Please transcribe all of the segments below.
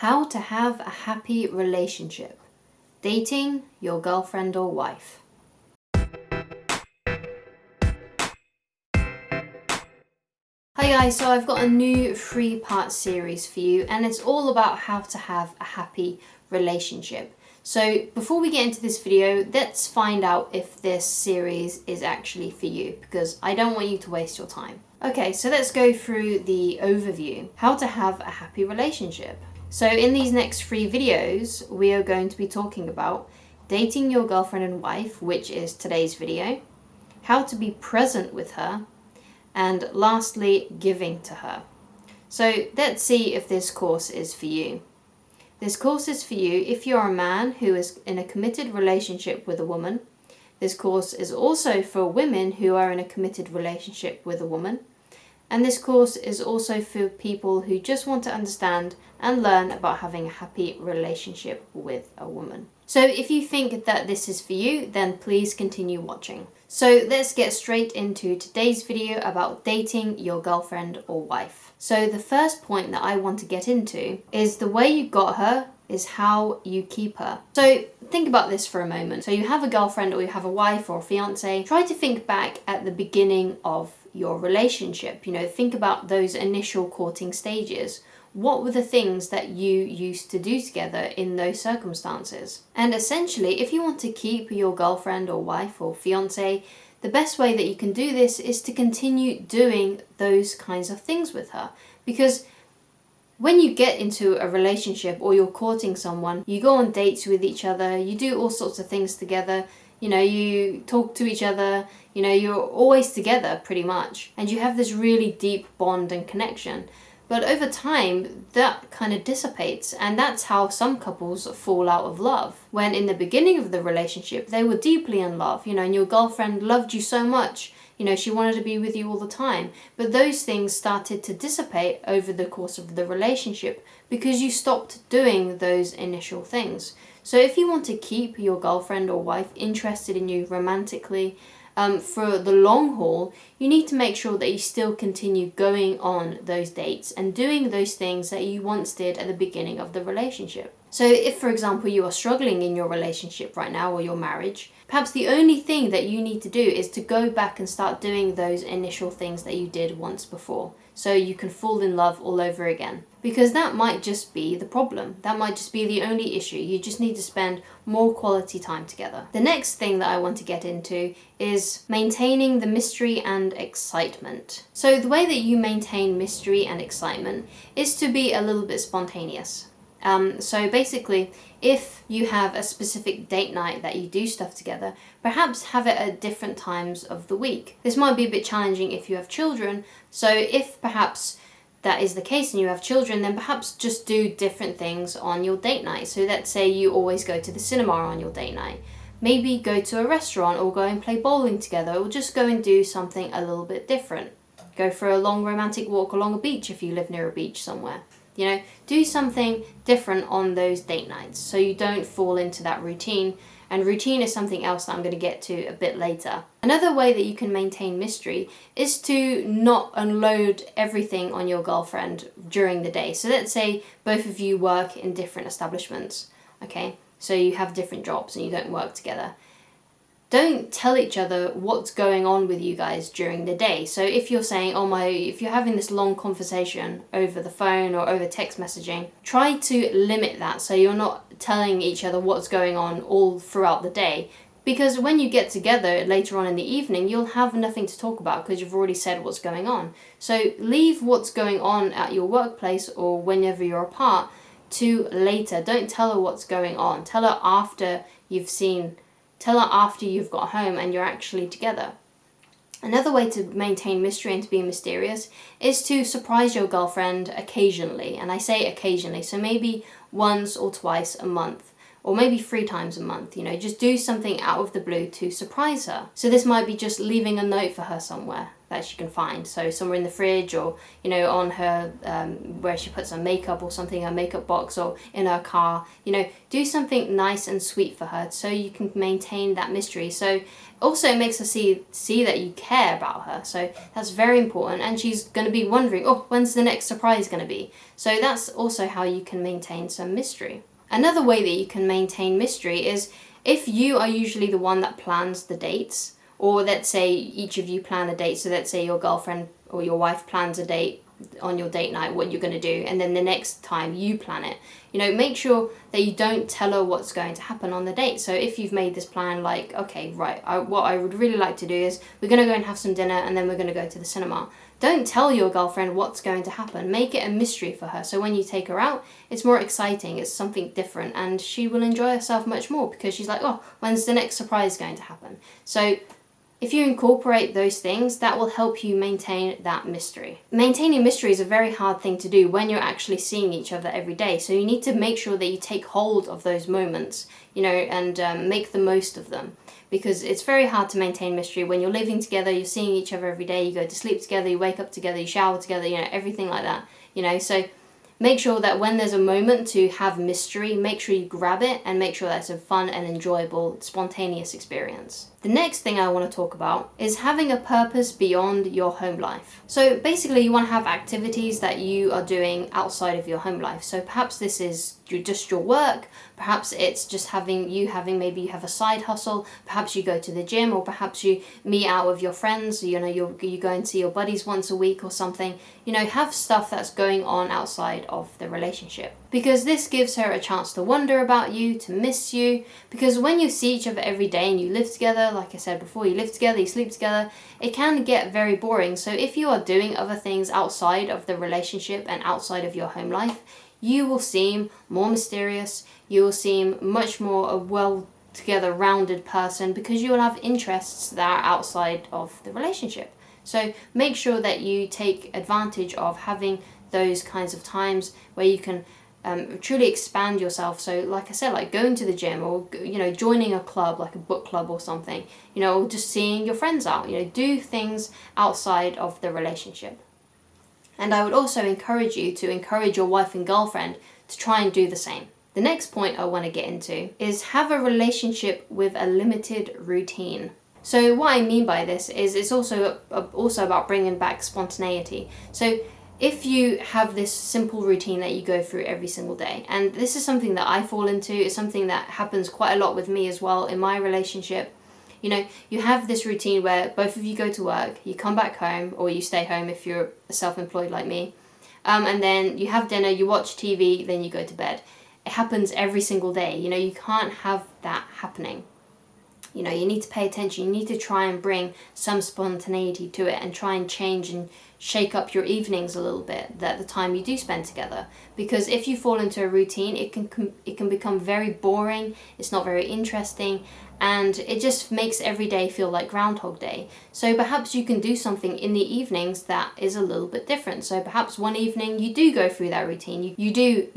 How to have a happy relationship. Dating your girlfriend or wife. Hi guys, so I've got a new 3-part series for you and it's all about how to have a happy relationship. So before we get into this video, let's find out if this series is actually for you because I don't want you to waste your time. Okay, so let's go through the overview. How to have a happy relationship. So in these next 3 videos, we are going to be talking about dating your girlfriend and wife, which is today's video, how to be present with her, and lastly, giving to her. So let's see if this course is for you. This course is for you if you're a man who is in a committed relationship with a woman. This course is also for women who are in a committed relationship with a woman. And this course is also for people who just want to understand and learn about having a happy relationship with a woman. So if you think that this is for you, then please continue watching. So let's get straight into today's video about dating your girlfriend or wife. So the first point that I want to get into is the way you got her is how you keep her. So think about this for a moment. So you have a girlfriend or you have a wife or a fiance. Try to think back at the beginning of your relationship. Think about those initial courting stages. What were the things that you used to do together in those circumstances? And essentially, if you want to keep your girlfriend or wife or fiance, the best way that you can do this is to continue doing those kinds of things with her. Because when you get into a relationship or you're courting someone, you go on dates with each other, you do all sorts of things together, you talk to each other, you're always together pretty much. And you have this really deep bond and connection. But over time, that kind of dissipates, and that's how some couples fall out of love. When in the beginning of the relationship, they were deeply in love, and your girlfriend loved you so much, she wanted to be with you all the time. But those things started to dissipate over the course of the relationship because you stopped doing those initial things. So if you want to keep your girlfriend or wife interested in you romantically, for the long haul, you need to make sure that you still continue going on those dates and doing those things that you once did at the beginning of the relationship. So if, for example, you are struggling in your relationship right now or your marriage, perhaps the only thing that you need to do is to go back and start doing those initial things that you did once before, so you can fall in love all over again. Because that might just be the problem. That might just be the only issue. You just need to spend more quality time together. The next thing that I want to get into is maintaining the mystery and excitement. So the way that you maintain mystery and excitement is to be a little bit spontaneous. So basically, if you have a specific date night that you do stuff together, perhaps have it at different times of the week. This might be a bit challenging if you have children, so if perhaps that is the case and you have children, then perhaps just do different things on your date night. So let's say you always go to the cinema on your date night. Maybe go to a restaurant or go and play bowling together, or just go and do something a little bit different. Go for a long romantic walk along a beach if you live near a beach somewhere. Do something different on those date nights so you don't fall into that routine. And routine is something else that I'm going to get to a bit later. Another way that you can maintain mystery is to not unload everything on your girlfriend during the day. So let's say both of you work in different establishments, okay? So you have different jobs and you don't work together. Don't tell each other what's going on with you guys during the day. So if you're saying, if you're having this long conversation over the phone or over text messaging, try to limit that so you're not telling each other what's going on all throughout the day. Because when you get together later on in the evening, you'll have nothing to talk about because you've already said what's going on. So leave what's going on at your workplace or whenever you're apart to later. Don't tell her what's going on. Tell her after you've got home and you're actually together. Another way to maintain mystery and to be mysterious is to surprise your girlfriend occasionally. And I say occasionally, so maybe once or twice a month, or maybe 3 times a month. Just do something out of the blue to surprise her. So this might be just leaving a note for her somewhere. that she can find. So somewhere in the fridge, or on her where she puts her makeup or something, her makeup box, or in her car. Do something nice and sweet for her so you can maintain that mystery. So also it makes her see that you care about her. So that's very important, and she's going to be wondering, oh, when's the next surprise going to be? So that's also how you can maintain some mystery. Another way that you can maintain mystery is if you are usually the one that plans the dates, or let's say each of you plan a date. So let's say your girlfriend or your wife plans a date on your date night, what you're going to do, and then the next time you plan it. Make sure that you don't tell her what's going to happen on the date. So if you've made this plan, like, okay, right, what I would really like to do is we're going to go and have some dinner, and then we're going to go to the cinema. Don't tell your girlfriend what's going to happen. Make it a mystery for her. So when you take her out, it's more exciting, it's something different, and she will enjoy herself much more because she's like, oh, when's the next surprise going to happen? So if you incorporate those things, that will help you maintain that mystery. Maintaining mystery is a very hard thing to do when you're actually seeing each other every day. So you need to make sure that you take hold of those moments, and make the most of them. Because it's very hard to maintain mystery when you're living together, you're seeing each other every day, you go to sleep together, you wake up together, you shower together, everything like that. So make sure that when there's a moment to have mystery, make sure you grab it and make sure that's a fun and enjoyable, spontaneous experience. The next thing I want to talk about is having a purpose beyond your home life. So basically you want to have activities that you are doing outside of your home life. So perhaps this is just your work, perhaps it's just maybe you have a side hustle, perhaps you go to the gym, or perhaps you meet out with your friends, you go and see your buddies once a week or something. Have stuff that's going on outside of the relationship. Because this gives her a chance to wonder about you, to miss you. Because when you see each other every day and you live together, like I said before, you live together, you sleep together, it can get very boring. So if you are doing other things outside of the relationship and outside of your home life, you will seem more mysterious, you will seem much more a well-together, rounded person, because you will have interests that are outside of the relationship. So make sure that you take advantage of having those kinds of times where you can truly expand yourself. So like I said, like going to the gym, or joining a club, like a book club or something, or just seeing your friends out. Do things outside of the relationship. And I would also encourage you to encourage your wife and girlfriend to try and do the same. The next point I want to get into is have a relationship with a limited routine. So what I mean by this is it's also about bringing back spontaneity. So if you have this simple routine that you go through every single day, and this is something that I fall into, it's something that happens quite a lot with me as well in my relationship. You have this routine where both of you go to work, you come back home, or you stay home if you're self-employed like me, and then you have dinner, you watch TV, then you go to bed. It happens every single day. You can't have that happening. You need to pay attention. You need to try and bring some spontaneity to it and try and change and shake up your evenings a little bit, that the time you do spend together. Because if you fall into a routine, it can become very boring, it's not very interesting, and it just makes every day feel like Groundhog Day. So perhaps you can do something in the evenings that is a little bit different. So perhaps one evening you do go through that routine. You do,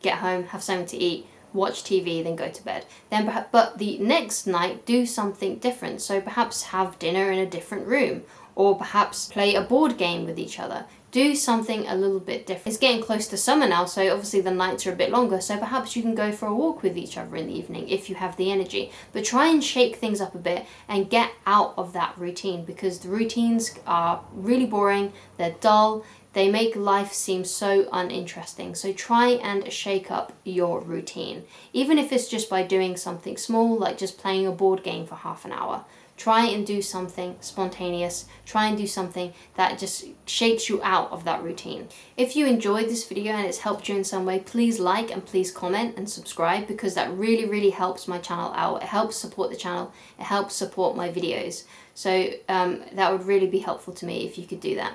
get home, have something to eat, watch TV, then go to bed. But the next night, do something different. So perhaps have dinner in a different room, or perhaps play a board game with each other. Do something a little bit different. It's getting close to summer now, so obviously the nights are a bit longer, so perhaps you can go for a walk with each other in the evening if you have the energy. But try and shake things up a bit and get out of that routine, because the routines are really boring, they're dull, they make life seem so uninteresting. So try and shake up your routine. Even if it's just by doing something small, like just playing a board game for half an hour. Try and do something spontaneous. Try and do something that just shakes you out of that routine. If you enjoyed this video and it's helped you in some way, please like and please comment and subscribe, because that really, really helps my channel out. It helps support the channel. It helps support my videos. So that would really be helpful to me if you could do that.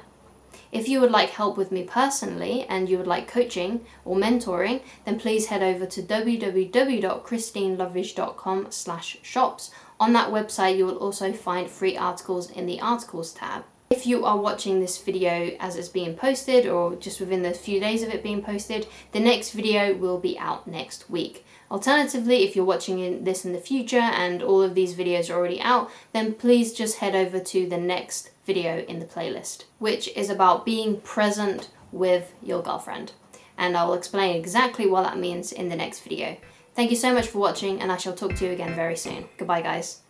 If you would like help with me personally and you would like coaching or mentoring, then please head over to www.christineloveridge.com/shops. On that website, you will also find free articles in the articles tab. If you are watching this video as it's being posted or just within the few days of it being posted, the next video will be out next week. Alternatively, if you're watching this in the future and all of these videos are already out, then please just head over to the next video in the playlist, which is about being present with your girlfriend. And I'll explain exactly what that means in the next video. Thank you so much for watching, and I shall talk to you again very soon. Goodbye, guys.